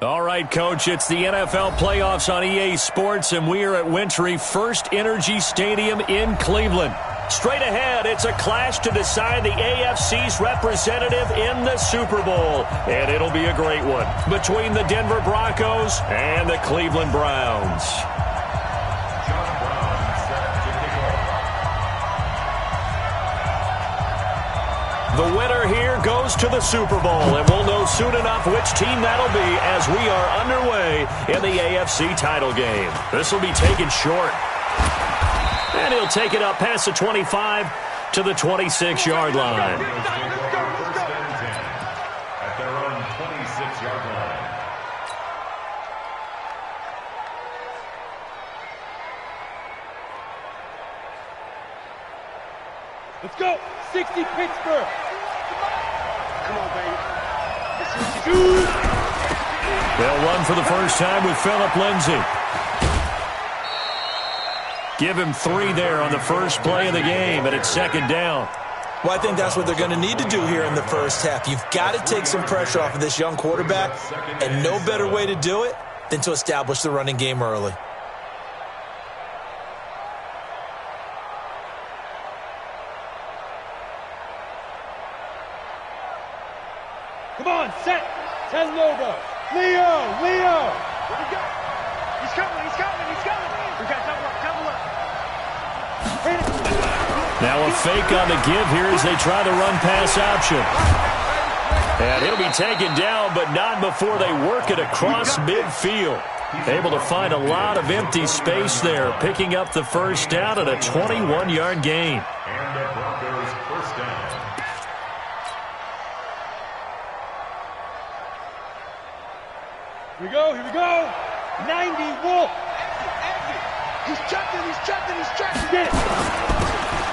All right, Coach, it's the NFL playoffs on EA Sports, and we are at Wintry First Energy Stadium in Cleveland. Straight ahead, it's a clash to decide the AFC's representative in the Super Bowl, and it'll be a great one between the Denver Broncos and the Cleveland Browns. The winner here goes to the Super Bowl, and we'll know soon enough which team that'll be as we are underway in the AFC title game. This will be taken short. And he'll take it up past the 25 to the 26-yard line. At their own 26-yard line. Let's go. 60 Pittsburgh. Come on, baby. They'll run for the first time with Phillip Lindsay. Give him 3 there on the first play of the game, and it's second down. Well, I think that's what they're going to need to do here in the first half. You've got to take some pressure off of this young quarterback, and no better way to do it than to establish the running game early. Come on, set. 10 Lobo. Leo. Here we go. He's coming. We got double up. Now a fake on the give here as they try the run-pass option. And he'll be taken down, but not before they work it across midfield. Able to find a lot of empty space there, picking up the first down at a 21-yard gain. And the Broncos first down. Here we go. 90 Wolf. He's chucked it. Get it.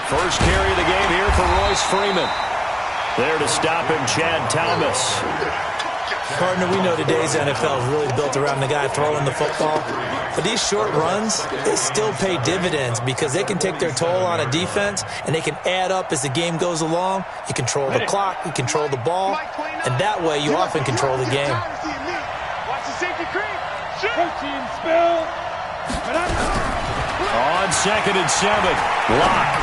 First carry of the game here for Royce Freeman. There to stop him, Chad Thomas. Partner, we know today's NFL is really built around the guy throwing the football. But these short runs, they still pay dividends because they can take their toll on a defense, and they can add up as the game goes along. You control the clock, you control the ball, and that way you often control the game. Watch the safety creep. Protein spill. On 2nd and 7, Locke.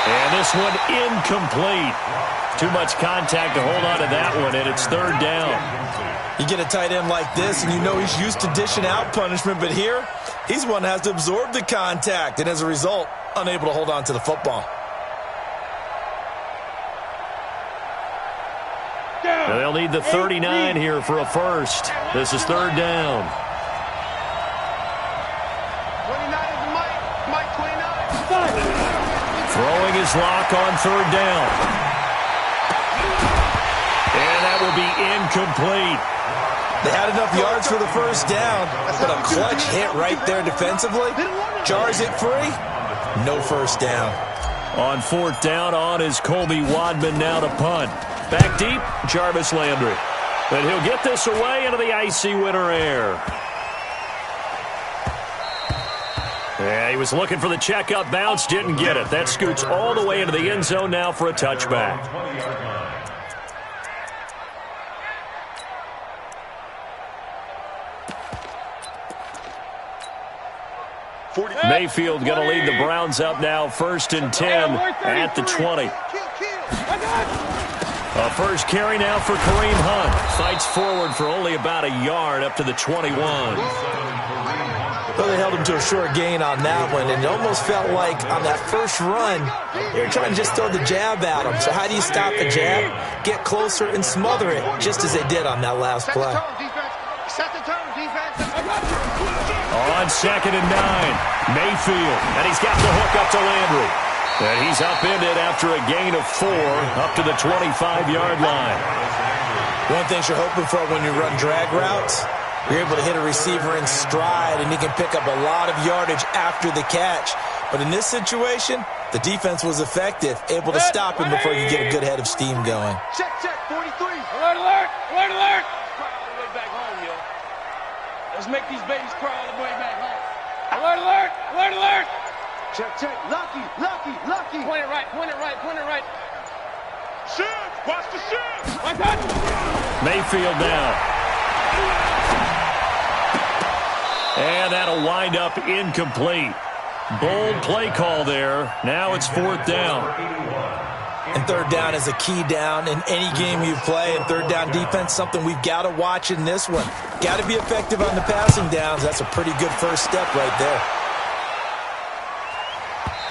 And this one incomplete. Too much contact to hold on to that one, and it's 3rd down. You get a tight end like this, and you know he's used to dishing out punishment, but here, he's one that has to absorb the contact, and as a result, unable to hold on to the football. They'll need the 39 here for a first. This is 3rd down. 29 is Mike 29. Throwing his Lock on 3rd down. And that will be incomplete. They had enough yards for the first down, but a clutch hit right there defensively. Jars it free. No first down. On 4th down, on is Colby Wadman now to punt. Back deep, Jarvis Landry. And he'll get this away into the icy winter air. Yeah, he was looking for the checkup bounce, didn't get it. That scoots all the way into the end zone now for a touchback. Mayfield going to lead the Browns up now, 1st and 10 at the 20. A first carry now for Kareem Hunt. Fights forward for only about a yard up to the 21. Well, they held him to a short gain on that one, and it almost felt like on that first run, they were trying to just throw the jab at him. So how do you stop the jab? Get closer and smother it, just as they did on that last play. Set the tone, defense. On 2nd and 9, Mayfield, and he's got the hook up to Landry. And he's upended after a gain of 4 up to the 25-yard line. One thing you're hoping for when you run drag routes, you're able to hit a receiver in stride, and he can pick up a lot of yardage after the catch. But in this situation, the defense was effective, able to stop him before you get a good head of steam going. Check, 43. Alert. Cry all the way back home, yo. Let's make these babies cry all the way back home. Alert. Check. Lucky. Point it right. Shoot. Watch the shoot. Mayfield now. And that'll wind up incomplete. Bold play call there. Now it's 4th down. And 3rd down is a key down in any game you play. And 3rd down defense, something we've got to watch in this one. Got to be effective on the passing downs. That's a pretty good first step right there.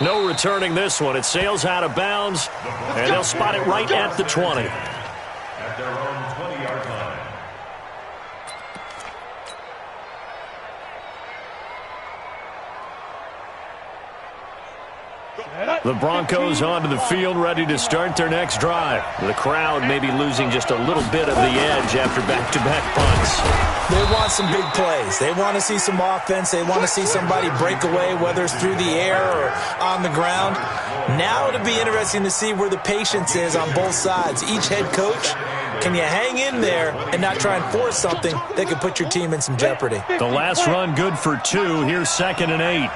No returning this one. It sails out of bounds, and they'll spot it right at the 20. At their own 20-yard line. The Broncos onto the field, ready to start their next drive. The crowd may be losing just a little bit of the edge after back-to-back punts. They want some big plays. They want to see some offense. They want to see somebody break away, whether it's through the air or on the ground. Now it'll be interesting to see where the patience is on both sides. Each head coach, can you hang in there and not try and force something that could put your team in some jeopardy? The last run good for 2. Here's 2nd and 8.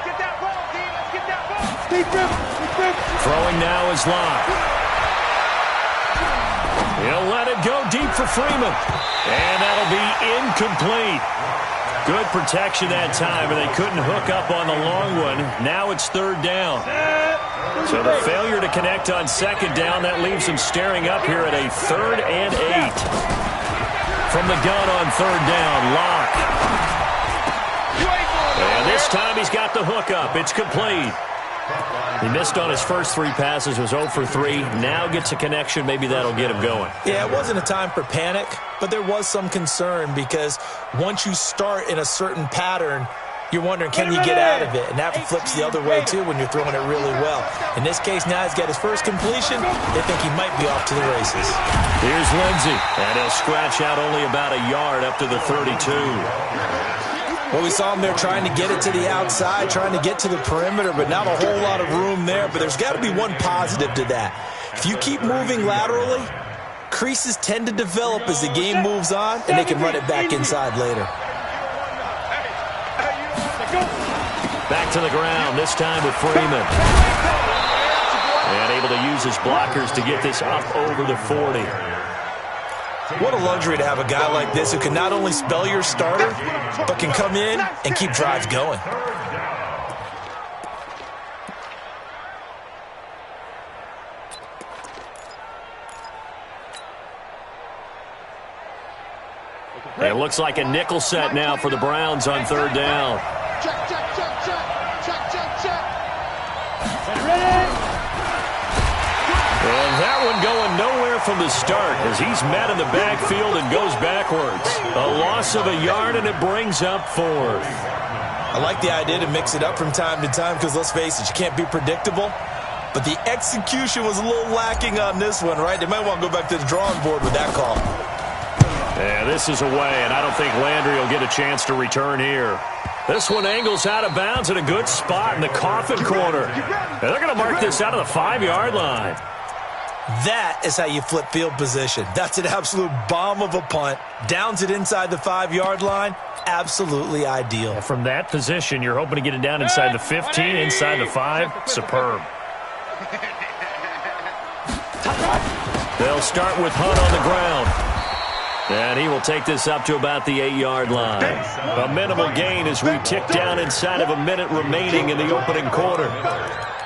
Throwing now is Locke. He'll let it go deep for Freeman. And that'll be incomplete. Good protection that time, but they couldn't hook up on the long one. Now it's 3rd down. So the failure to connect on 2nd down, that leaves him staring up here at a 3rd and 8. From the gun on 3rd down, Locke. And this time he's got the hookup. It's complete. He missed on his first 3 passes, was 0 for 3. Now gets a connection. Maybe that'll get him going. Yeah, it wasn't a time for panic, but there was some concern because once you start in a certain pattern, you're wondering, can you get out of it? And that flips the other way, too, when you're throwing it really well. In this case, now he's got his first completion. They think he might be off to the races. Here's Lindsey, and he'll scratch out only about a yard up to the 32. Well, we saw him there trying to get it to the outside, trying to get to the perimeter, but not a whole lot of room there. But there's got to be one positive to that. If you keep moving laterally, creases tend to develop as the game moves on, and they can run it back inside later. Back to the ground, this time with Freeman. And able to use his blockers to get this up over the 40. What a luxury to have a guy like this who can not only spell your starter, but can come in and keep drives going. It looks like a nickel set now for the Browns on 3rd down. Check, check, check, check. Check, check, check. And that one going nowhere from the start as he's met in the backfield and goes backwards. A loss of a yard, and it brings up 4th. I like the idea to mix it up from time to time because, let's face it, you can't be predictable. But the execution was a little lacking on this one, right? They might want to go back to the drawing board with that call. Yeah, this is away, and I don't think Landry will get a chance to return here. This one angles out of bounds at a good spot in the coffin corner. And they're going to mark this out of the 5-yard line. That is how you flip field position. That's an absolute bomb of a punt. Downs it inside the 5-yard line. Absolutely ideal. From that position, you're hoping to get it down inside the 15, inside the 5. Superb. They'll start with Hunt on the ground. And he will take this up to about the 8-yard line. A minimal gain as we tick down inside of a minute remaining in the opening quarter.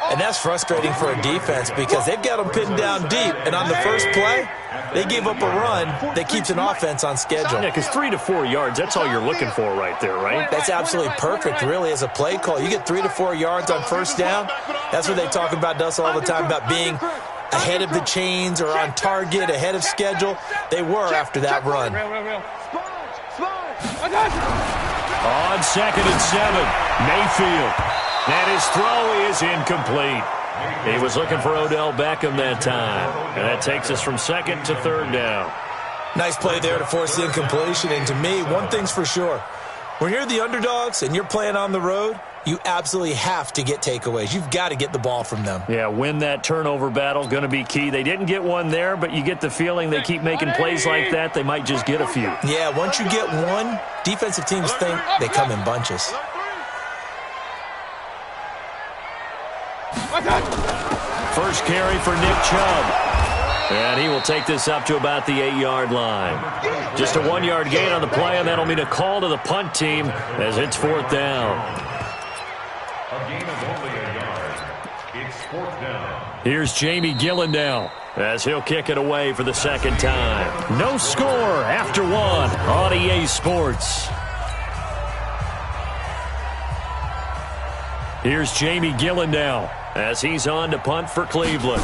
And that's frustrating for a defense because they've got them pinned down deep. And on the first play, they gave up a run that keeps an offense on schedule. Yeah, because 3 to 4 yards, that's all you're looking for right there, right? That's absolutely perfect, really, as a play call. You get 3 to 4 yards on first down. That's what they talk about us all the time, about being ahead of the chains or on target, ahead of schedule. They were after that run. On 2nd and 7, Mayfield. And his throw is incomplete. He was looking for Odell Beckham that time. And that takes us from 2nd to 3rd down. Nice play there to force the incompletion. And to me, one thing's for sure. When you're the underdogs and you're playing on the road, you absolutely have to get takeaways. You've got to get the ball from them. Yeah, win that turnover battle, going to be key. They didn't get one there, but you get the feeling they keep making plays like that, they might just get a few. Yeah, once you get one, defensive teams think they come in bunches. First carry for Nick Chubb. And he will take this up to about the 8-yard line. Just a 1-yard gain on the play, and that'll mean a call to the punt team as it's 4th down. A gain of only a yard. It's 4th down. Here's Jamie Gillen now as he'll kick it away for the 2nd time. No score after 1 on EA Sports. Here's Jamie Gillen now as he's on to punt for Cleveland.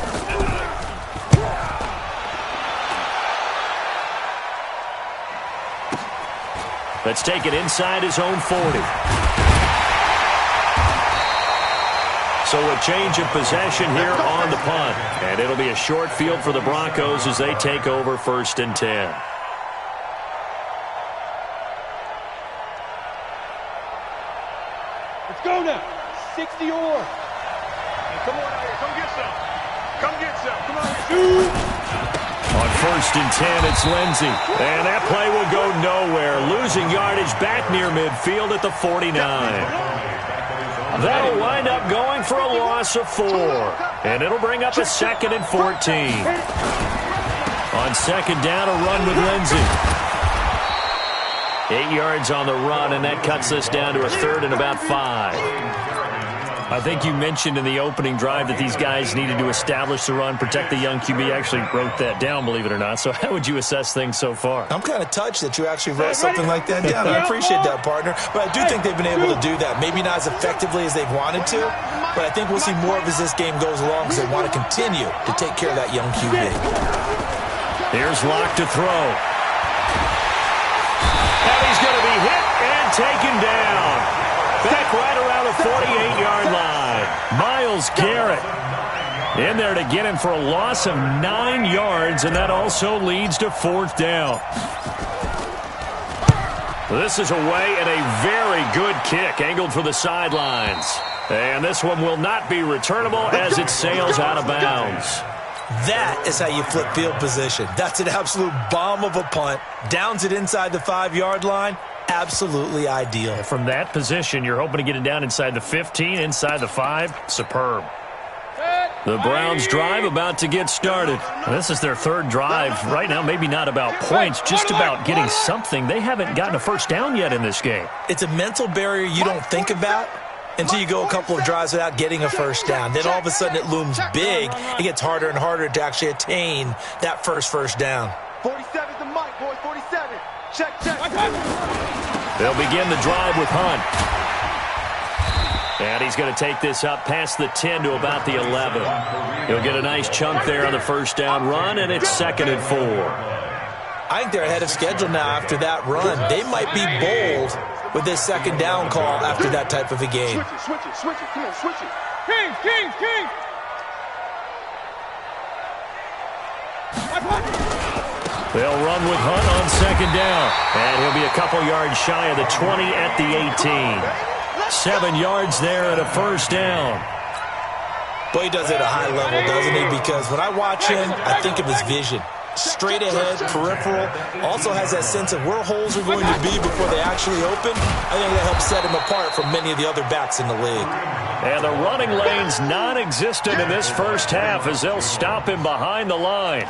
Let's take it inside his own 40. So a change of possession here on the punt. And it'll be a short field for the Broncos as they take over 1st and 10. Let's go now. 60 or. Hey, come on out here. Come get some. Come get some. Come on. Shoot. On 1st and 10, it's Lindsey. And that play will go nowhere. Losing yardage back near midfield at the 49. That'll wind up going for a loss of 4. And it'll bring up a 2nd and 14. On 2nd down, a run with Lindsey. 8 yards on the run, and that cuts us down to a 3rd and about 5. I think you mentioned in the opening drive that these guys needed to establish the run, protect the young QB. I actually wrote that down, believe it or not. So how would you assess things so far? I'm kind of touched that you actually wrote something like that down. I appreciate that, partner. But I do think they've been able to do that. Maybe not as effectively as they've wanted to, but I think we'll see more of as this game goes along because they want to continue to take care of that young QB. Here's Locke to throw. And he's going to be hit and taken down. Back right around the 48-yard line. Myles Garrett in there to get him for a loss of 9 yards, and that also leads to 4th down. This is away and a very good kick, angled for the sidelines. And this one will not be returnable as it sails out of bounds. That is how you flip field position. That's an absolute bomb of a punt. Downs it inside the 5-yard line. Absolutely ideal. From that position, you're hoping to get it down inside the 15, inside the 5. Superb. The Browns drive about to get started. This is their 3rd drive. Right now, maybe not about points, just about getting something. They haven't gotten a 1st down yet in this game. It's a mental barrier you don't think about until you go a couple of drives without getting a 1st down. Then all of a sudden it looms big. It gets harder and harder to actually attain that first down. 47's the mic, boys. 47. Check. They'll begin the drive with Hunt. And he's going to take this up past the 10 to about the 11. He'll get a nice chunk there on the 1st down run, and it's 2nd and 4. I think they're ahead of schedule now after that run. They might be bold with this 2nd down call after that type of a game. Switch it. Come on, switch it. King. They'll run with Hunt on 2nd down. And he'll be a couple yards shy of the 20 at the 18. 7 yards there and a 1st down. Boy, he does it at a high level, doesn't he? Because when I watch him, I think of his vision. Straight ahead, peripheral. Also has that sense of where holes are going to be before they actually open. I think that helps set him apart from many of the other backs in the league. And the running lane's non-existent in this 1st half as they'll stop him behind the line.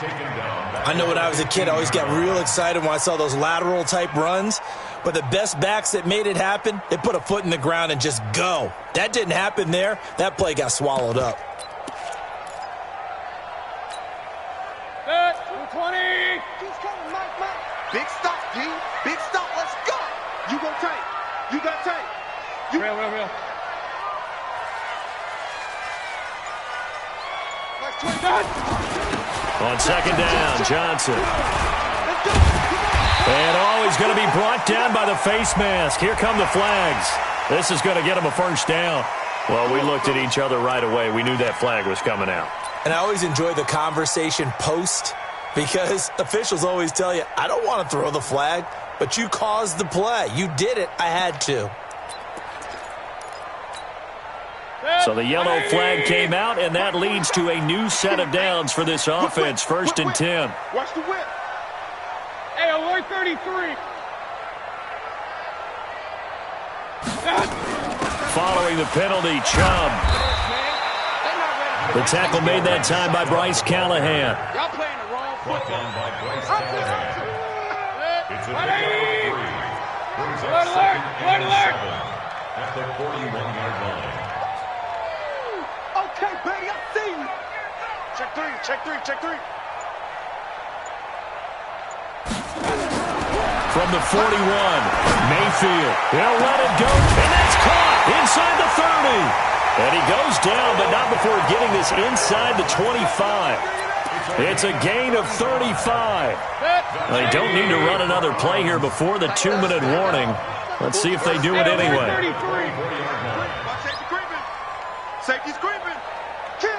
I know when I was a kid, I always got real excited when I saw those lateral type runs. But the best backs that made it happen, they put a foot in the ground and just go. That didn't happen there. That play got swallowed up. 20. Big stop, D. Big stop. Let's go. You got tank. Real. On 2nd down, Johnson. And he's going to be brought down by the face mask. Here come the flags. This is going to get him a 1st down. Well, we looked at each other right away. We knew that flag was coming out. And I always enjoy the conversation post because officials always tell you, I don't want to throw the flag, but you caused the play. You did it. I had to. So the yellow flag came out, and that leads to a new set of downs for this offense. 1st and 10. Watch the whip. Hey, alert 33. Following the penalty, Chubb. The tackle made that time by Bryce Callahan. Y'all playing the wrong football. By Bryce Callahan. It's a Alert! pickup of 3. Brings up Alert, second and alert! 7 at the 41-yard line. Okay, baby, I see you. Check 3, check 3, check 3. From the 41, Mayfield. He'll let it go, and that's caught inside the 30. And he goes down, but not before getting this inside the 25. It's a gain of 35. They don't need to run another play here before the 2-minute warning. Let's see if they do it anyway. Safety's creeping. Kill.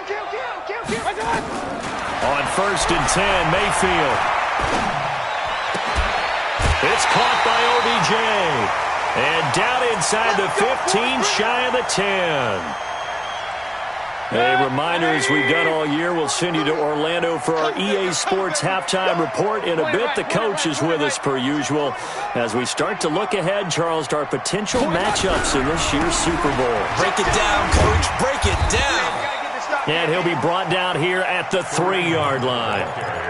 On 1st and 10, Mayfield. It's caught by OBJ. And down inside the 15, shy of the 10. A reminder, as we've done all year, we'll send you to Orlando for our EA Sports halftime report in a bit. The coach is with us per usual as we start to look ahead, Charles, to our potential matchups in this year's Super Bowl. Break it down, Coach. Break it down. And he'll be brought down here at the 3-yard line.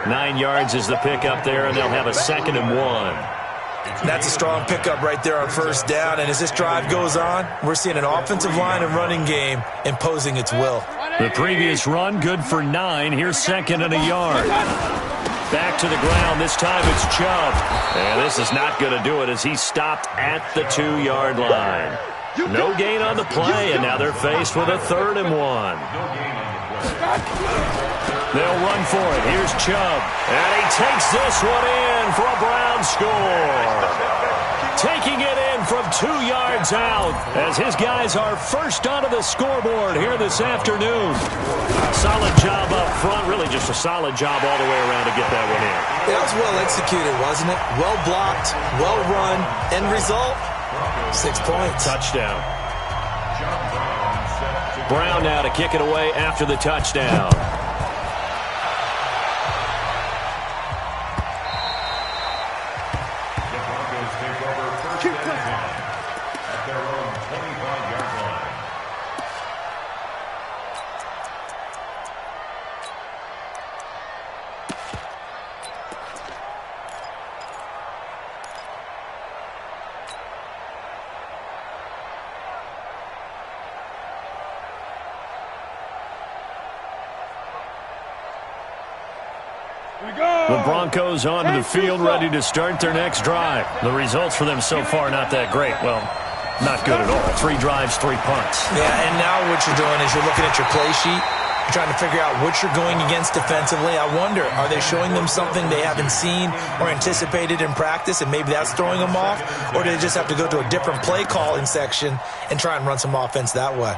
9 yards is the pickup there, and they'll have a 2nd and 1. That's a strong pickup right there on 1st down. And as this drive goes on, we're seeing an offensive line and running game imposing its will. The previous run, good for 9. Here's 2nd and a yard. Back to the ground. This time it's Chubb. And this is not going to do it as he's stopped at the 2-yard line. No gain on the play, and now they're faced with a 3rd and 1. They'll run for it. Here's Chubb. And he takes this one in for a Brown score. Taking it in from 2 yards out as his guys are first onto the scoreboard here this afternoon. Solid job up front. Really just a solid job all the way around to get that one in. That was well executed, wasn't it? Well blocked, well run. End result, 6 points. Touchdown. Brown now to kick it away after the touchdown. The Broncos onto the field, ready to start their next drive. The results for them so far, not that great. Well, not good at all. 3 drives, 3 punts. Yeah, and now what you're doing is you're looking at your play sheet. You're trying to figure out what you're going against defensively. I wonder, are they showing them something they haven't seen or anticipated in practice, and maybe that's throwing them off? Or do they just have to go to a different play calling section and try and run some offense that way?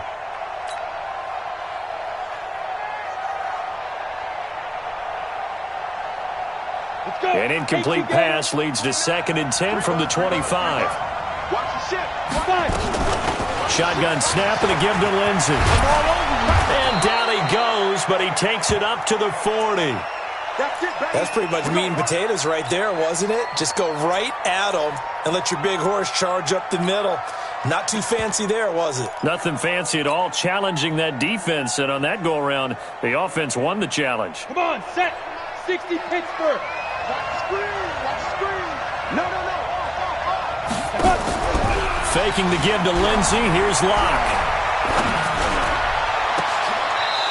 An incomplete pass leads to 2nd and 10 from the 25. Shotgun snap and a give to Lindsey. And down he goes, but he takes it up to the 40. That's pretty much meat and potatoes right there, wasn't it? Just go right at them and let your big horse charge up the middle. Not too fancy there, was it? Nothing fancy at all, challenging that defense. And on that go-around, the offense won the challenge. Come on, set. 60 Pittsburgh. Watch screen. No. Faking the give to Lindsey. Here's Locke.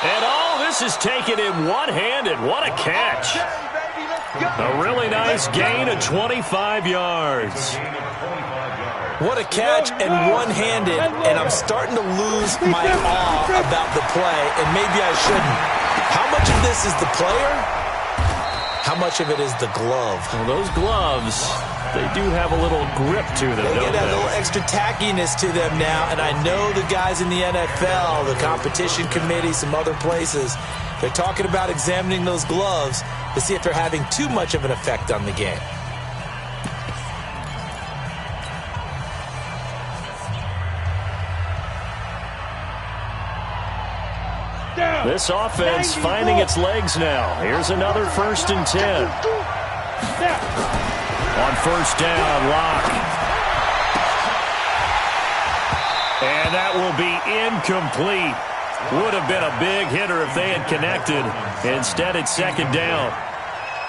And this is taken in one-handed. What a catch. A really nice gain of 25 yards. What a catch and one-handed, and I'm starting to lose my awe about the play, and maybe I shouldn't. How much of this is the player? How much of it is the glove? Well, those gloves, they do have a little grip to them, They don't get that little extra tackiness to them now, and I know the guys in the NFL, the competition committee, some other places, they're talking about examining those gloves to see if they're having too much of an effect on the game. This offense finding its legs now. Here's another 1st and 10. On 1st down, Locke. And that will be incomplete. Would have been a big hitter if they had connected. Instead, it's second down.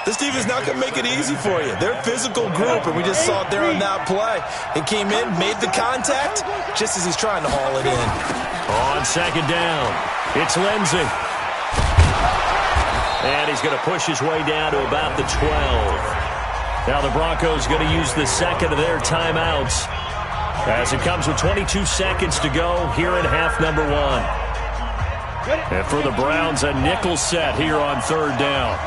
This team is not going to make it easy for you. They're a physical group, and we just saw it there on that play. It came in, made the contact, just as he's trying to haul it in. On second down, it's Lindsey. And he's going to push his way down to about the 12. Now the Broncos going to use the second of their timeouts as it comes with 22 seconds to go here in half number 1. And for the Browns, a nickel set here on third down.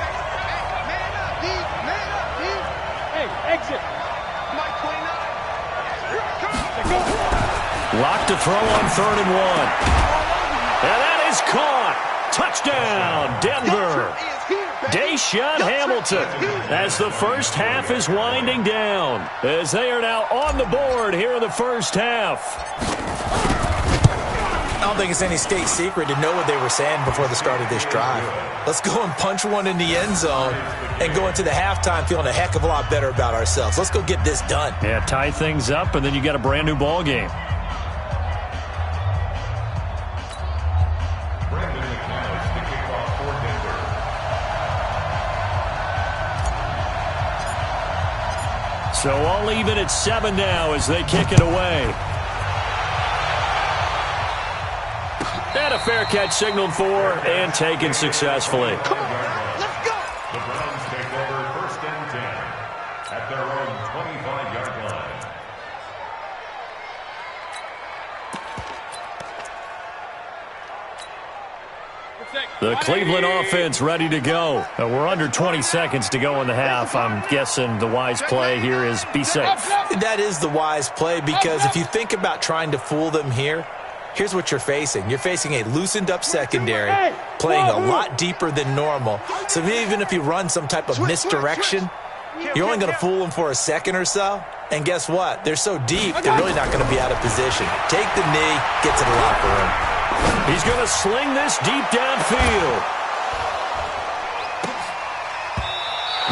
Locked to throw on 3rd and 1. And that is caught. Touchdown, Denver. Deshaun Hamilton as the first half is winding down, as they are now on the board here in the first half. I don't think it's any state secret to know what they were saying before the start of this drive. Let's go and punch one in the end zone and go into the halftime feeling a heck of a lot better about ourselves. Let's go get this done. Yeah, tie things up, and then you got a brand new ball game. So all even at 7 now as they kick it away. And a fair catch signaled for and taken successfully. Come on, let's go. The Browns take over 1st and 10 at their own 25-yard line. The Cleveland offense ready to go. We're under 20 seconds to go in the half. I'm guessing the wise play here is be safe. That is the wise play, because if you think about trying to fool them here, here's what you're facing. You're facing a loosened up secondary, playing a lot deeper than normal. So even if you run some type of misdirection, you're only going to fool them for a second or so. And guess what? They're so deep, they're really not going to be out of position. Take the knee, get to the locker room. He's going to sling this deep downfield.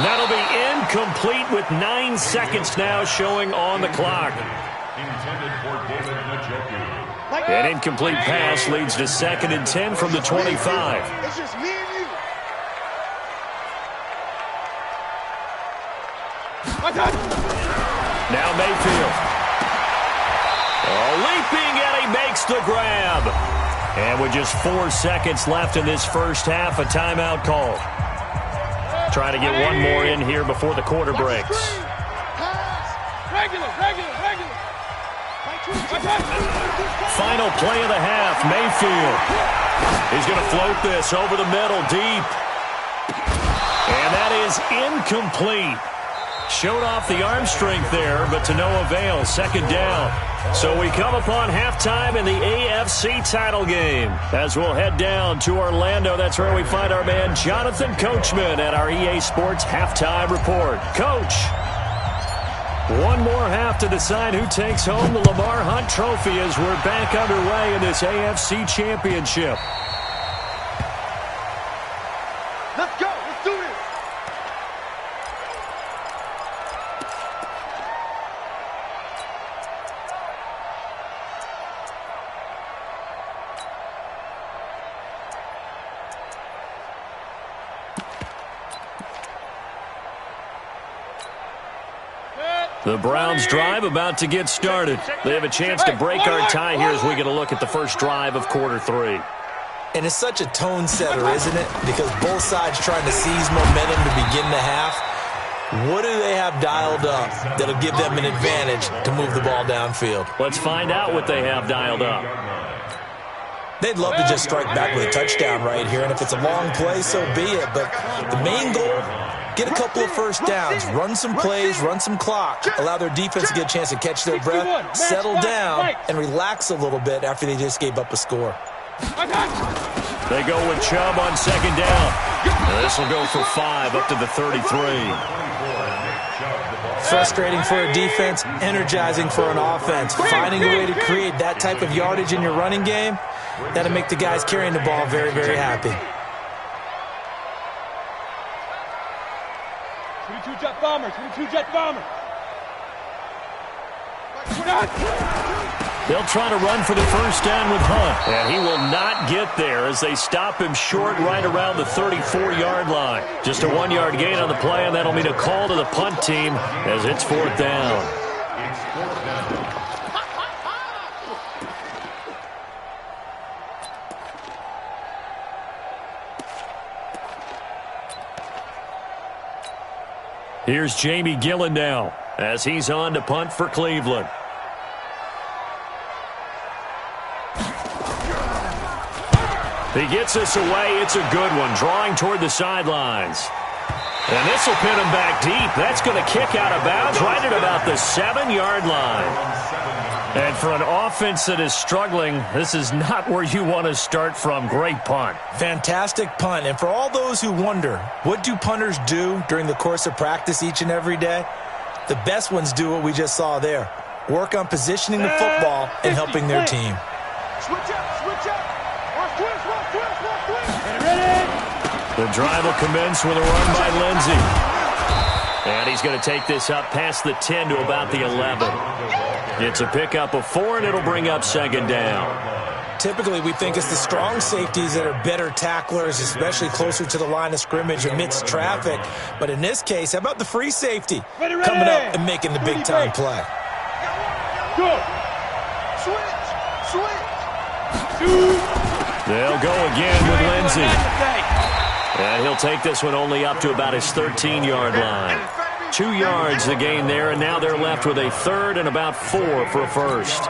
That'll be incomplete with 9 seconds now showing on the clock. Intended for David Njoku. An incomplete pass leads to 2nd and 10 from the 25. It's just me and you. Now Mayfield. Leaping, and he makes the grab. And with just 4 seconds left in this first half, a timeout call. Trying to get one more in here before the quarter breaks. Regular. Final play of the half, Mayfield. He's going to float this over the middle deep. And that is incomplete. Showed off the arm strength there, but to no avail. 2nd down. So we come upon halftime in the AFC title game. As we'll head down to Orlando, that's where we find our man Jonathan Coachman at our EA Sports Halftime Report. Coach, one more half to decide who takes home the Lamar Hunt Trophy as we're back underway in this AFC Championship. Let's go. Let's do this. The Browns drive about to get started. They have a chance to break our tie here as we get a look at the first drive of quarter 3. And it's such a tone setter, isn't it? Because both sides trying to seize momentum to begin the half. What do they have dialed up that'll give them an advantage to move the ball downfield? Let's find out what they have dialed up. They'd love to just strike back with a touchdown right here, and if it's a long play, so be it. But the main goal, get a couple of first downs, run some plays, run some clock, allow their defense to get a chance to catch their breath, settle down, and relax a little bit after they just gave up a score. They go with Chubb on 2nd down. This will go for 5 up to the 33. Frustrating for a defense, energizing for an offense. Finding a way to create that type of yardage in your running game, that'll make the guys carrying the ball very, very happy. 22 jet bomber. They'll try to run for the first down with Hunt. And he will not get there as they stop him short right around the 34-yard line. Just a 1-yard gain on the play, and that'll mean a call to the punt team as it's 4th down. It's 4th down. Here's Jamie Gillen now as he's on to punt for Cleveland. He gets this away. It's a good one, drawing toward the sidelines. And this will pin him back deep. That's going to kick out of bounds right at about the 7-yard line. And for an offense that is struggling, this is not where you want to start from. Great punt. Fantastic punt. And for all those who wonder, what do punters do during the course of practice each and every day? The best ones do what we just saw there. Work on positioning the football and helping their team. Switch up, switch up. The drive will commence with a run by Lindsey. And he's going to take this up past the 10 to about the 11. It's a pickup of 4, and it'll bring up 2nd down. Typically, we think it's the strong safeties that are better tacklers, especially closer to the line of scrimmage amidst traffic. But in this case, how about the free safety coming up and making the big-time play? Go. Switch. They'll go again with Lindsey. And he'll take this one only up to about his 13-yard line. 2 yards the gain there, and now they're left with a 3rd and about 4 for a first.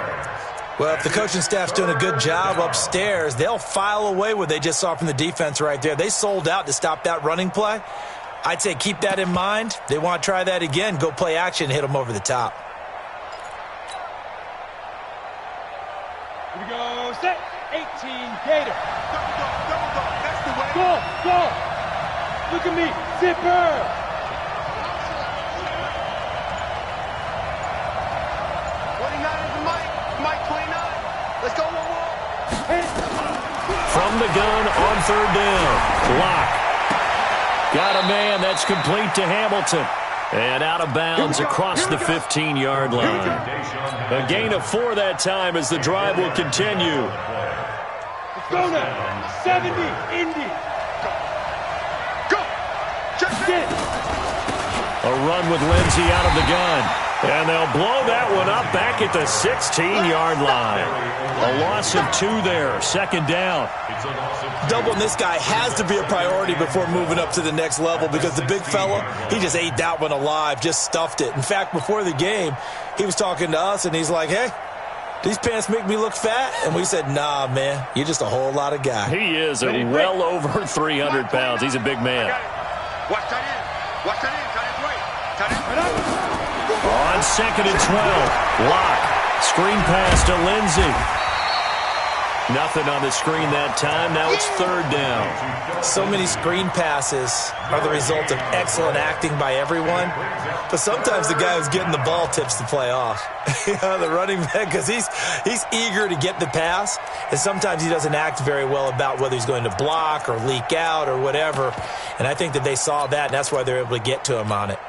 Well, if the coaching staff's doing a good job upstairs, they'll file away what they just saw from the defense right there. They sold out to stop that running play. I'd say keep that in mind. They want to try that again. Go play action, hit them over the top. Here we go. Set. 18 Gator. That's the way. Go. Look at me. Zipper. Mike 29. Let's go, From the gun on 3rd down. Block. Got a man. That's complete to Hamilton. And out of bounds across the 15-yard line. A gain of 4 that time as the drive will continue. Let's go now. 70, Indy. Go. Check it. A run with Lindsey out of the gun. And they'll blow that one up back at the 16-yard line. A loss of 2 there. 2nd down. Doubling this guy has to be a priority before moving up to the next level because the big fella, he just ate that one alive, just stuffed it. In fact, before the game, he was talking to us, and he's like, hey, these pants make me look fat? And we said, nah, man, you're just a whole lot of guy. He is well over 300 pounds. He's a big man. Watch that in. Watch that in. Cut his way. Cut it. On 2nd and 12. Lock. Screen pass to Lindsey. Nothing on the screen that time. Now it's 3rd down. So many screen passes are the result of excellent acting by everyone. But sometimes the guy who's getting the ball tips the play off. The running back, because he's eager to get the pass. And sometimes he doesn't act very well about whether he's going to block or leak out or whatever. And I think that they saw that, and that's why they're able to get to him on it.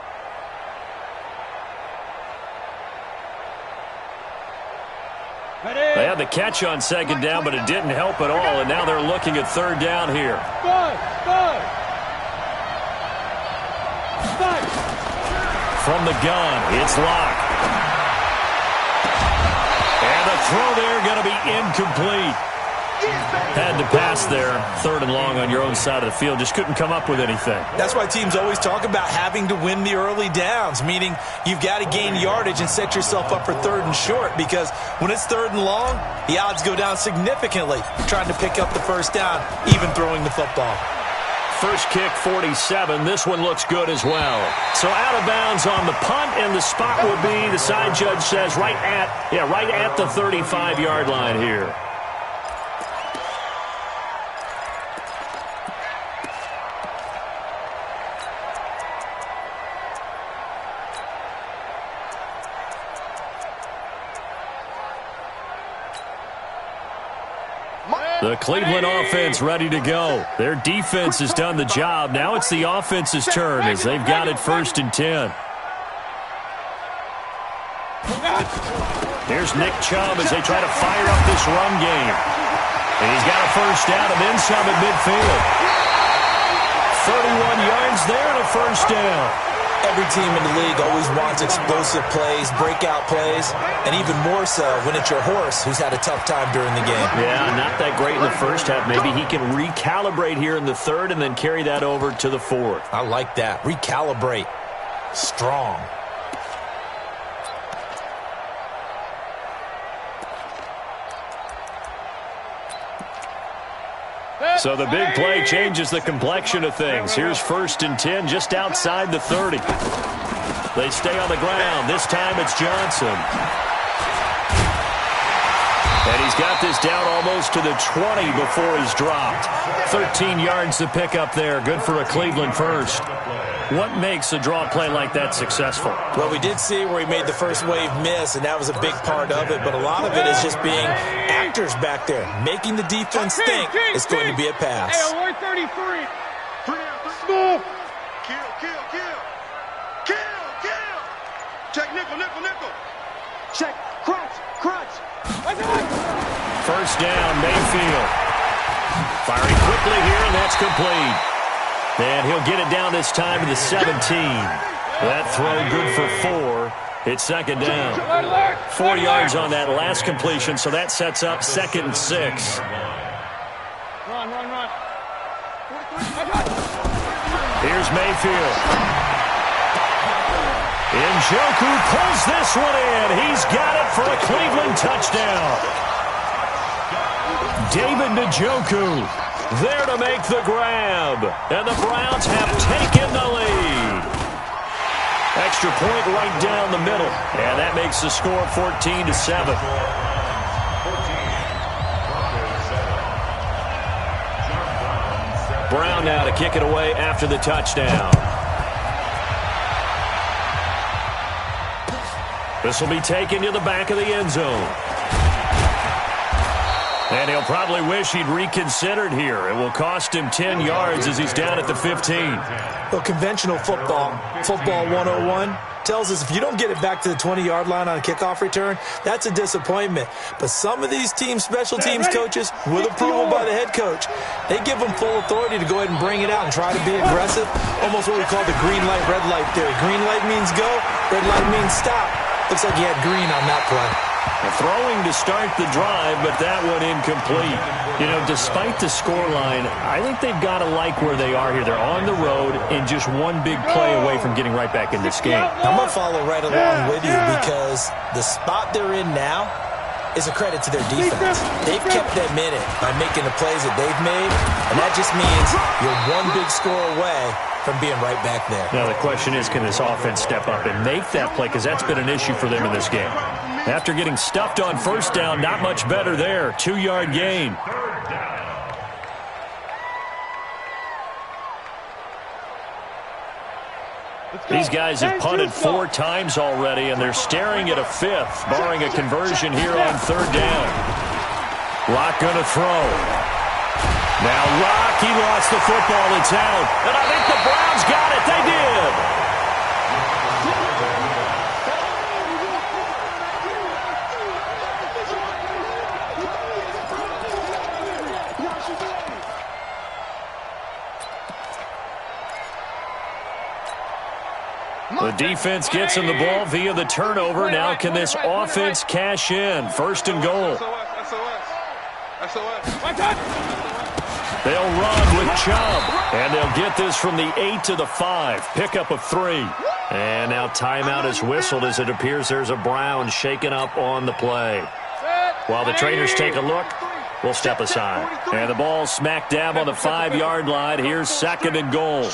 They had the catch on 2nd down, but it didn't help at all, and now they're looking at 3rd down here. From the gun, it's Lock. And the throw there going to be incomplete. Had to pass there, 3rd and long on your own side of the field. Just couldn't come up with anything. That's why teams always talk about having to win the early downs, meaning you've got to gain yardage and set yourself up for 3rd and short, because when it's 3rd and long, the odds go down significantly trying to pick up the first down, even throwing the football. First kick, 47. This one looks good as well. So out of bounds on the punt, and the spot will be, the side judge says, right at the 35-yard line here. The Cleveland offense ready to go. Their defense has done the job. Now it's the offense's turn as they've got it 1st and 10. Here's Nick Chubb as they try to fire up this run game. And he's got a first down and then some at midfield. 31 yards there and a first down. Every team in the league always wants explosive plays, breakout plays, and even more so when it's your horse who's had a tough time during the game. Yeah, not that great in the first half. Maybe he can recalibrate here in the third and then carry that over to the fourth. I like that. Recalibrate. Strong. So the big play changes the complexion of things. Here's 1st and 10 just outside the 30. They stay on the ground. This time it's Johnson. And he's got this down almost to the 20 before he's dropped. 13 yards to pick up there. Good for a Cleveland first. What makes a draw play like that successful? Well, we did see where he made the first wave miss, and that was a big part of it. But a lot of it is just being actors back there, making the defense think it's going to be a pass. Hey, 133. Kill. Check nickel. Check crunch. First down, Mayfield. Firing quickly here, and that's complete. And he'll get it down this time to the 17. That throw good for 4. It's second down. 4 yards on that last completion, so that sets up 2nd and 6. Run. Here's Mayfield. Njoku pulls this one in. He's got it for a Cleveland touchdown. David Njoku there to make the grab. And the Browns have taken the lead. Extra point right down the middle. And that makes the score 14-7. Brown now to kick it away after the touchdown. This will be taken to the back of the end zone. And he'll probably wish he'd reconsidered here. It will cost him 10 yards as he's down at the 15. Well, conventional football 101, tells us if you don't get it back to the 20-yard line on a kickoff return, that's a disappointment. But some of these team special teams coaches, with approval by the head coach, they give them full authority to go ahead and bring it out and try to be aggressive. Almost what we call the green light, red light theory. Green light means go, red light means stop. Looks like he had green on that play. Throwing to start the drive, but that one incomplete. You know, despite the scoreline, I think they've got to like where they are here. They're on the road and just one big play away from getting right back in this game. I'm going to follow right along with you because the spot they're in now is a credit to their defense. They've kept them in it by making the plays that they've made, and that just means you're one big score away from being right back there. Now the question is, can this offense step up and make that play? Because that's been an issue for them in this game. After getting stuffed on first down, not much better there. 2-yard gain. These guys have punted 4 times already, and they're staring at a 5th, barring a conversion here on 3rd down. Locke going to throw. Now Locke, he lost the football. It's out. And I think the Browns got it. They did. The defense gets him the ball via the turnover. Now can this offense cash in? 1st and goal. They'll run with Chubb. And they'll get this from the 8 to the 5. Pickup of 3. And now timeout is whistled as it appears there's a Brown shaken up on the play. While the trainers take a look, we'll step aside. And the ball smack dab on the 5-yard line. Here's 2nd and goal.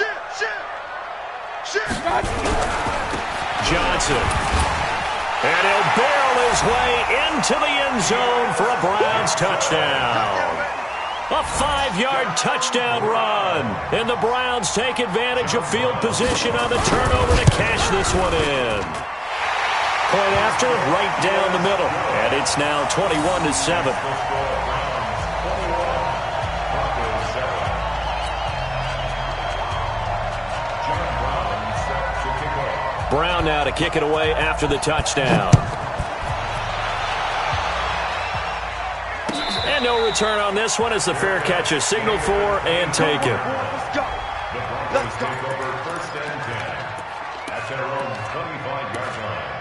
Johnson. And he'll barrel his way into the end zone for a Browns touchdown. A 5-yard touchdown run. And the Browns take advantage of field position on the turnover to cash this one in. Point after, right down the middle. And it's now 21-7. Brown now to kick it away after the touchdown. no return on this one as the fair catch is signaled for and taken. Let's go. The Broncos take over first and 10 at their own 25-yard line.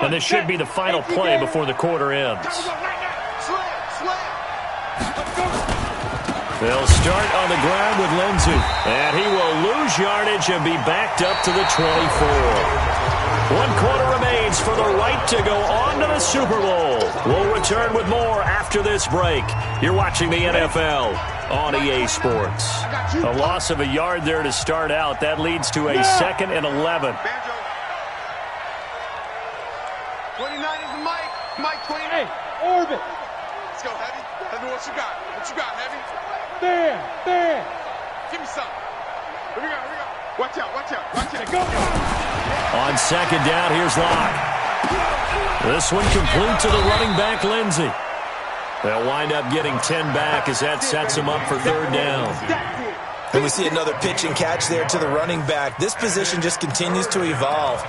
And this should be the final play before the quarter ends. They'll start on the ground with Lindsey. And he will lose yardage and be backed up to the 24. 1 quarter remains for the right to go on to the Super Bowl. We'll return with more after this break. You're watching the NFL on EA Sports. A loss of a yard there to start out. That leads to a 2nd and 11. 29 is the Mike. Mike 28. Hey, orbit. Let's go, Heavy. Heavy, what you got? What you got, Heavy? There. Give me some. Here we go. Watch out. Go. On 2nd down, here's Locke. This one complete to the running back, Lindsey. They'll wind up getting 10 back as that sets them up for 3rd down. And we see another pitch and catch there to the running back. This position just continues to evolve.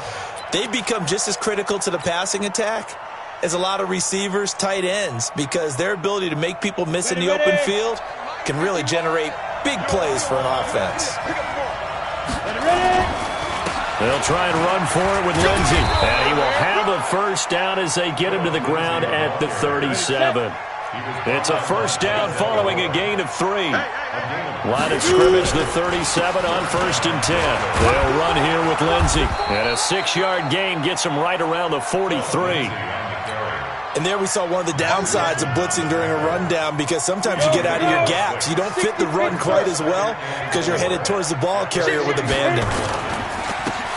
They've become just as critical to the passing attack as a lot of receivers, tight ends, because their ability to make people miss in the open field can really generate big plays for an offense. They'll try and run for it with Lindsey. And he will have a first down as they get him to the ground at the 37. It's a first down following a gain of 3. Line of scrimmage, the 37 on 1st and 10. They'll run here with Lindsey. And a 6-yard gain gets him right around the 43. And there we saw one of the downsides of blitzing during a rundown, because sometimes you get out of your gaps. You don't fit the run quite as well because you're headed towards the ball carrier with abandon.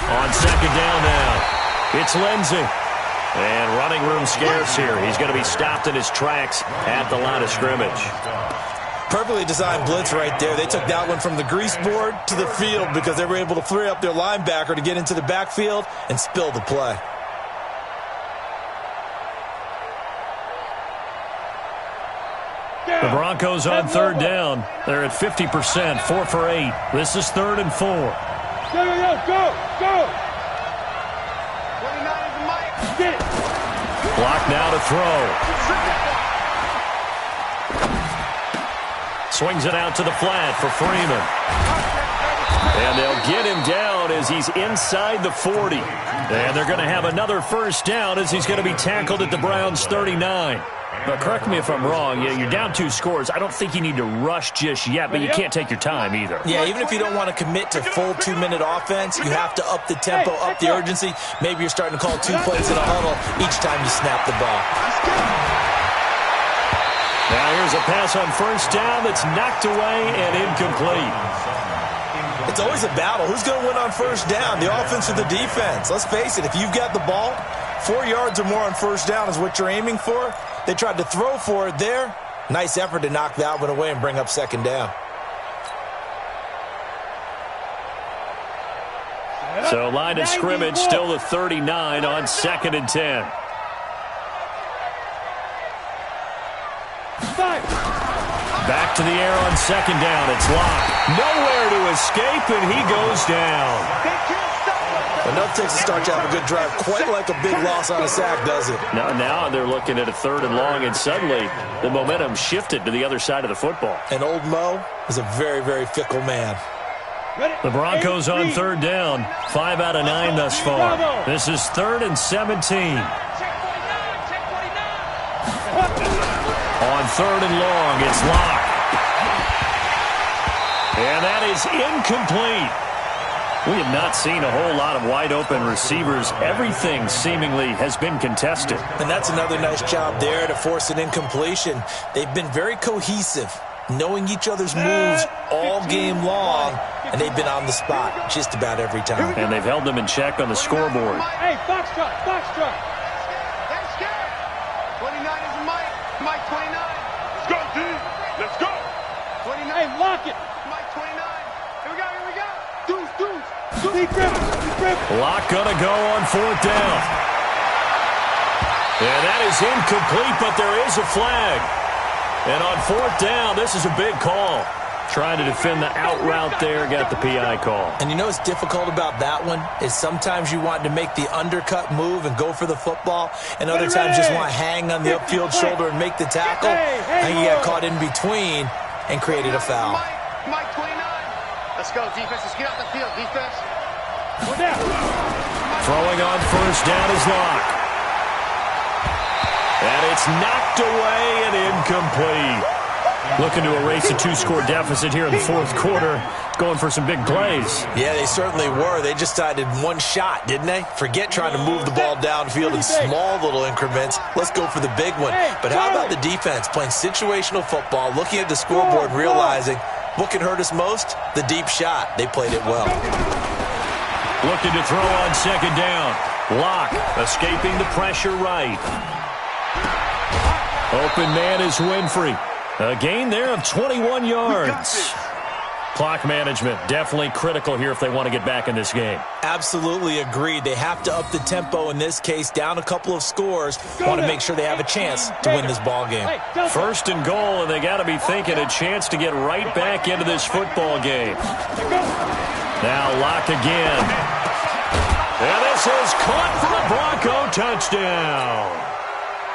On 2nd down now, it's Lindsey. And running room scarce here. He's going to be stopped in his tracks at the line of scrimmage. Perfectly designed blitz right there. They took that one from the grease board to the field because they were able to free up their linebacker to get into the backfield and spill the play. The Broncos on 3rd down. They're at 50%, 4 for 8. This is 3rd and 4. Go. 29 is the Mike. Get it. Block now to throw. Swings it out to the flat for Freeman. And they'll get him down as he's inside the 40. And they're going to have another first down as he's going to be tackled at the Browns' 39. But correct me if I'm wrong, you're down 2 scores. I don't think you need to rush just yet, but you can't take your time either. Yeah, even if you don't want to commit to full 2-minute offense, you have to up the tempo, up the urgency. Maybe you're starting to call 2 plays in a huddle each time you snap the ball. Now here's a pass on first down that's knocked away and incomplete. It's always a battle. Who's going to win on first down, the offense or the defense? Let's face it, if you've got the ball, 4 yards or more on first down is what you're aiming for. They tried to throw for it there. Nice effort to knock that one away and bring up 2nd down. So line of scrimmage still the 39 on 2nd and 10. Back to the air on 2nd down. It's Locke. Nowhere to escape, and he goes down. Enough takes to start you have a good drive. Quite like a big loss on a sack, does it? Now they're looking at a 3rd and long, and suddenly the momentum shifted to the other side of the football. And old Mo is a very, very fickle man. The Broncos on 3rd down. 5 out of 9 thus far. This is 3rd and 17. On 3rd and long, it's Locke. And that is incomplete. We have not seen a whole lot of wide-open receivers. Everything seemingly has been contested. And that's another nice job there to force an incompletion. They've been very cohesive, knowing each other's moves all game long, and they've been on the spot just about every time. And they've held them in check on the scoreboard. Hey, Foxtrot. 29 is Mike. Mike 29. Let's go, D. Let's go. 29. Hey, lock it. Mike 29. Here we go. Deuce. Locke gonna go on 4th down. And that is incomplete, but there is a flag. And on 4th down, this is a big call. Trying to defend the out route there, got the PI call. And you know what's difficult about that one is sometimes you want to make the undercut move and go for the football, and other times just want to hang on the upfield shoulder and make the tackle. I think he got caught in between and created a foul. Mike 29. Let's go, defense. Let's get out the field, defense. Throwing on first down is Locke. And it's knocked away and incomplete. Looking to erase a 2-score deficit here in the fourth quarter. Going for some big plays. Yeah, they certainly were. They just decided one shot, didn't they? Forget trying to move the ball downfield in small little increments. Let's go for the big one. But how about the defense playing situational football, looking at the scoreboard and realizing what can hurt us most? The deep shot. They played it well. Looking to throw on second down. Locke escaping the pressure right. Open man is Winfrey. A gain there of 21 yards. Clock management definitely critical here if they want to get back in this game. Absolutely agreed. They have to up the tempo in this case, down a couple of scores. Want to make sure they have a chance to win this ball game. First and goal, and they got to be thinking a chance to get right back into this football game. Now Locke again. And this is caught for a Bronco touchdown.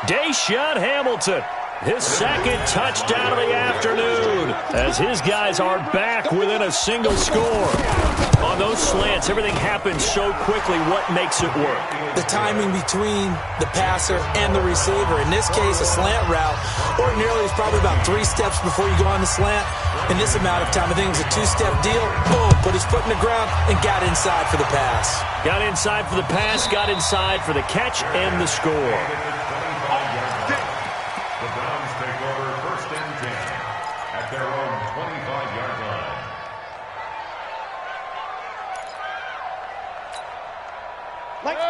Deshaun Hamilton. His second touchdown of the afternoon as his guys are back within a single score. On those slants, everything happens so quickly. What makes it work? The timing between the passer and the receiver. In this case, a slant route ordinarily is probably about 3 steps before you go on the slant. In this amount of time, I think it was a 2-step deal. Boom, put his foot in the ground and got inside for the pass. Got inside for the pass, got inside for the catch and the score.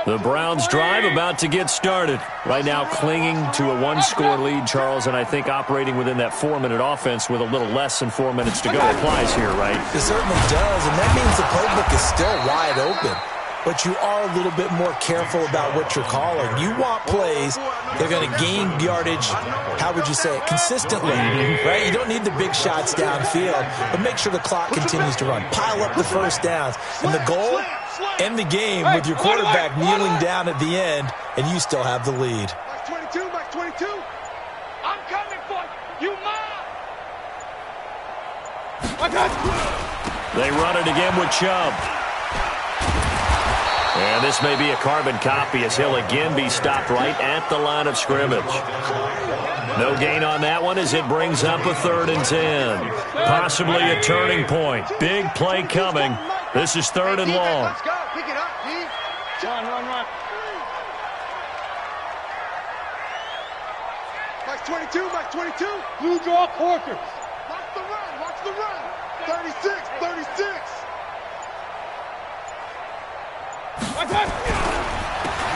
The Browns drive about to get started. Right now clinging to a 1-score lead, Charles, and I think operating within that 4-minute offense with a little less than 4 minutes to go applies here, right? It certainly does, and that means the playbook is still wide open. But you are a little bit more careful about what you're calling. You want plays that are going to gain yardage, how would you say it, consistently, right? You don't need the big shots downfield, but make sure the clock continues to run. Pile up the first downs. And the goal, end the game with your quarterback kneeling down at the end, and you still have the lead. Mike 22, Mike 22. I'm coming for you, mom. They run it again with Chubb. And this may be a carbon copy as he'll again be stopped right at the line of scrimmage. No gain on that one as it brings up a 3rd and 10. Possibly a turning point. Big play coming. This is 3rd and long. Let's go. Pick it up, D. Run. Mike 22, Mike 22. Blue draw corkers. Watch the run. 36.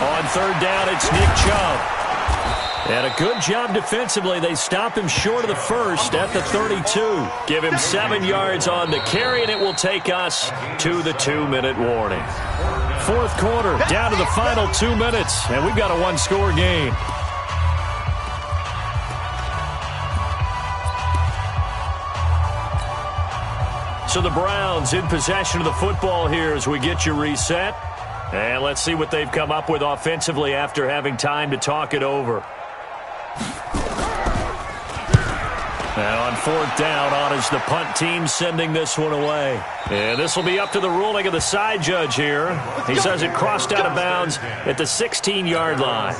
On 3rd down, it's Nick Chubb. And a good job defensively. They stop him short of the first at the 32. Give him 7 yards on the carry, and it will take us to the 2-minute warning. Fourth quarter, down to the final 2 minutes, and we've got a 1-score game. So the Browns in possession of the football here as we get you reset. And let's see what they've come up with offensively after having time to talk it over. And on 4th down, on is the punt team sending this one away. And this will be up to the ruling of the side judge here. He says it crossed out of bounds at the 16-yard line.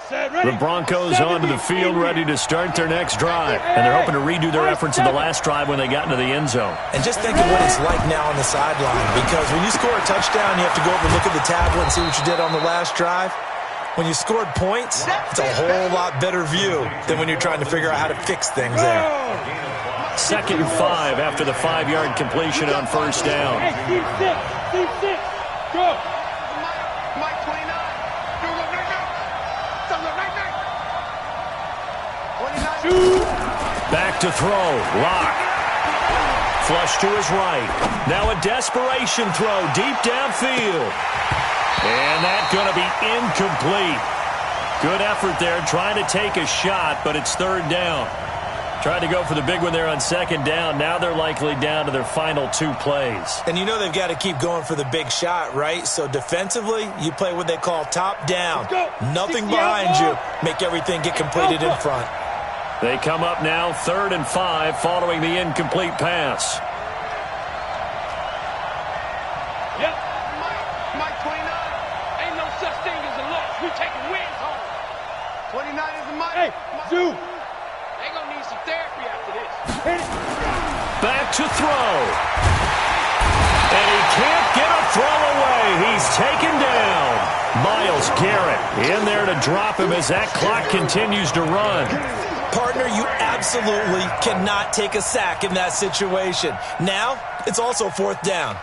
The Broncos onto the field, ready to start their next drive. And they're hoping to redo their efforts in the last drive when they got into the end zone. And just think of what it's like now on the sideline. Because when you score a touchdown, you have to go over and look at the tablet and see what you did on the last drive. When you scored points, it's a whole lot better view than when you're trying to figure out how to fix things there. 2nd and 5 after the 5-yard completion on 1st down. Go. Back to throw. Locke. Flush to his right. Now a desperation throw deep downfield. And that's going to be incomplete. Good effort there, trying to take a shot, but it's third down. Tried to go for the big one there on second down. Now they're likely down to their final 2 plays. And you know they've got to keep going for the big shot, right? So defensively, you play what they call top down. Nothing behind you. Make everything get completed in front. They come up now 3rd and 5 following the incomplete pass. Yep. Mike 29. Ain't no such thing as a loss. We taking wins home. 29 is a Mike. Hey, Zoo. They gonna need some therapy after this. Back to throw. And he can't get a throw away. He's taken down. Myles Garrett in there to drop him as that clock continues to run. Partner, you absolutely cannot take a sack in that situation. Now, it's also 4th down.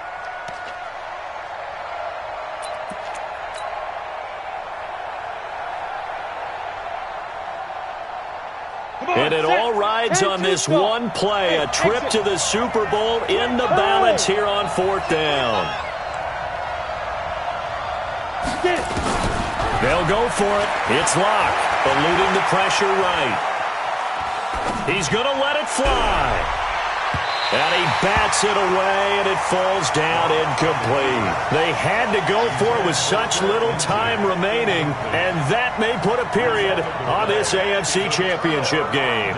And it all rides on this one play, a trip to the Super Bowl in the balance here on 4th down. They'll go for it. It's Locke, eluding the pressure right. He's going to let it fly. And he bats it away, and it falls down incomplete. They had to go for it with such little time remaining, and that may put a period on this AFC Championship game.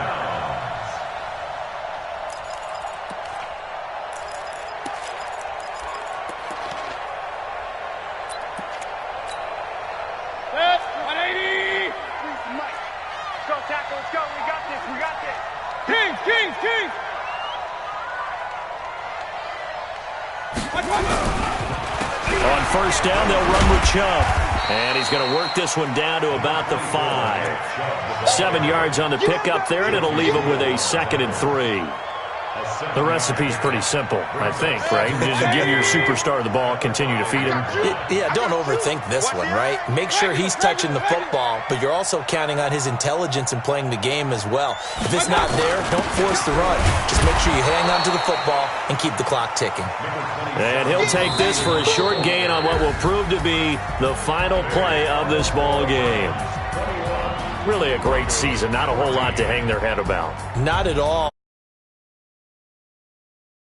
On 1st down, they'll run with Chubb. And he's going to work this one down to about the 5. 7 yards on the pickup there, and it'll leave him with a 2nd and 3. The recipe's pretty simple, I think, right? Just give your superstar the ball, continue to feed him. Yeah, don't overthink this one, right? Make sure he's touching the football, but you're also counting on his intelligence in playing the game as well. If it's not there, don't force the run. Just make sure you hang on to the football and keep the clock ticking. And he'll take this for a short gain on what will prove to be the final play of this ball game. Really a great season. Not a whole lot to hang their head about. Not at all.